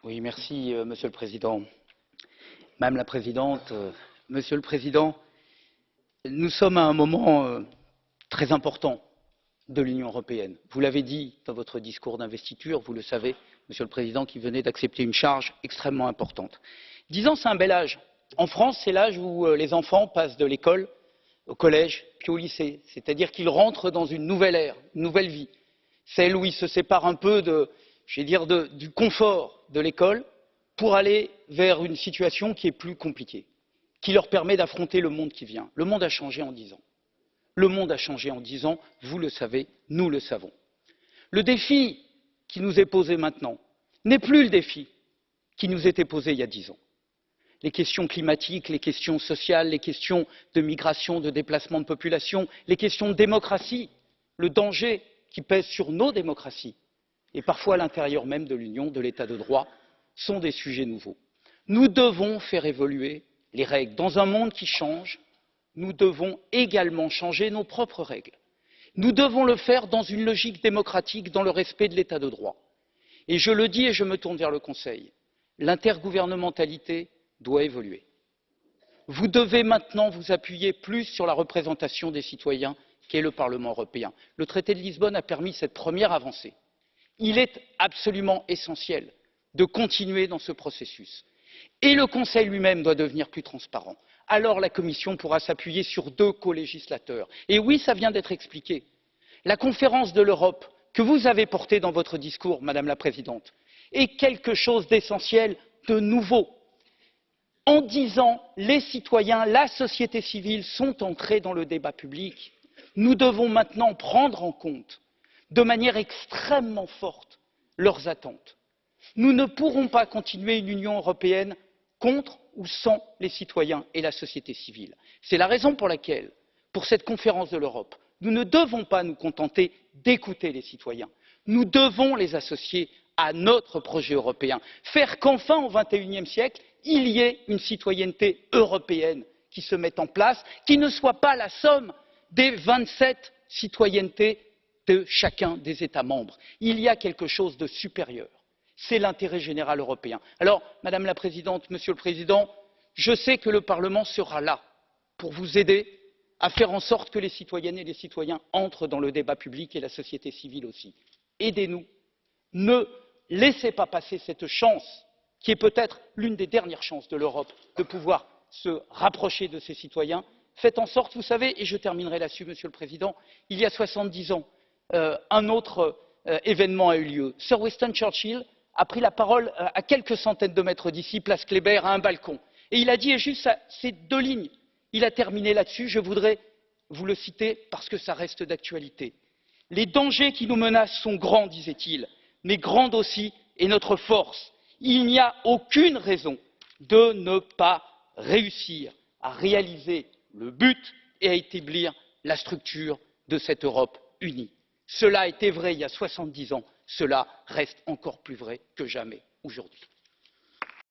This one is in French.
Oui, merci, Monsieur le Président. Madame la Présidente, Monsieur le Président, nous sommes à un moment très important de l'Union européenne. Vous l'avez dit dans votre discours d'investiture, vous le savez, Monsieur le Président, qui venait d'accepter une charge extrêmement importante. 10 ans, c'est un bel âge. En France, c'est l'âge où les enfants passent de l'école au collège, puis au lycée. C'est-à-dire qu'ils rentrent dans une nouvelle ère, une nouvelle vie. Celle où ils se séparent un peu du confort de l'école pour aller vers une situation qui est plus compliquée, qui leur permet d'affronter le monde qui vient. Le monde a changé en 10 ans. Le monde a changé en 10 ans, vous le savez, nous le savons. Le défi qui nous est posé maintenant n'est plus le défi qui nous était posé il y a 10 ans. Les questions climatiques, les questions sociales, les questions de migration, de déplacement de population, les questions de démocratie, le danger qui pèse sur nos démocraties, et parfois à l'intérieur même de l'Union, de l'état de droit, sont des sujets nouveaux. Nous devons faire évoluer les règles. Dans un monde qui change, nous devons également changer nos propres règles. Nous devons le faire dans une logique démocratique, dans le respect de l'état de droit. Et je le dis et je me tourne vers le Conseil, l'intergouvernementalité doit évoluer. Vous devez maintenant vous appuyer plus sur la représentation des citoyens qu'est le Parlement européen. Le traité de Lisbonne a permis cette première avancée. Il est absolument essentiel de continuer dans ce processus. Et le Conseil lui-même doit devenir plus transparent. Alors la Commission pourra s'appuyer sur 2 colégislateurs. Et oui, ça vient d'être expliqué. La conférence de l'Europe que vous avez portée dans votre discours, Madame la Présidente, est quelque chose d'essentiel, de nouveau. En 10 ans, les citoyens, la société civile sont entrés dans le débat public. Nous devons maintenant prendre en compte de manière extrêmement forte leurs attentes. Nous ne pourrons pas continuer une Union européenne contre ou sans les citoyens et la société civile. C'est la raison pour laquelle, pour cette conférence de l'Europe, nous ne devons pas nous contenter d'écouter les citoyens. Nous devons les associer à notre projet européen, faire qu'enfin, au XXIe siècle, il y ait une citoyenneté européenne qui se mette en place, qui ne soit pas la somme des 27 citoyennetés de chacun des États membres. Il y a quelque chose de supérieur. C'est l'intérêt général européen. Alors, Madame la Présidente, Monsieur le Président, je sais que le Parlement sera là pour vous aider à faire en sorte que les citoyennes et les citoyens entrent dans le débat public et la société civile aussi. Aidez-nous. Ne laissez pas passer cette chance, qui est peut-être l'une des dernières chances de l'Europe, de pouvoir se rapprocher de ses citoyens. Faites en sorte, vous savez, et je terminerai là-dessus, Monsieur le Président, il y a 70 ans, un autre événement a eu lieu. Sir Winston Churchill a pris la parole à quelques centaines de mètres d'ici, place Kléber, à un balcon. Et il a dit, et juste ces 2 lignes, il a terminé là-dessus, je voudrais vous le citer parce que ça reste d'actualité. Les dangers qui nous menacent sont grands, disait-il, mais grande aussi est notre force. Il n'y a aucune raison de ne pas réussir à réaliser le but et à établir la structure de cette Europe unie. Cela était vrai il y a 70 ans, cela reste encore plus vrai que jamais aujourd'hui.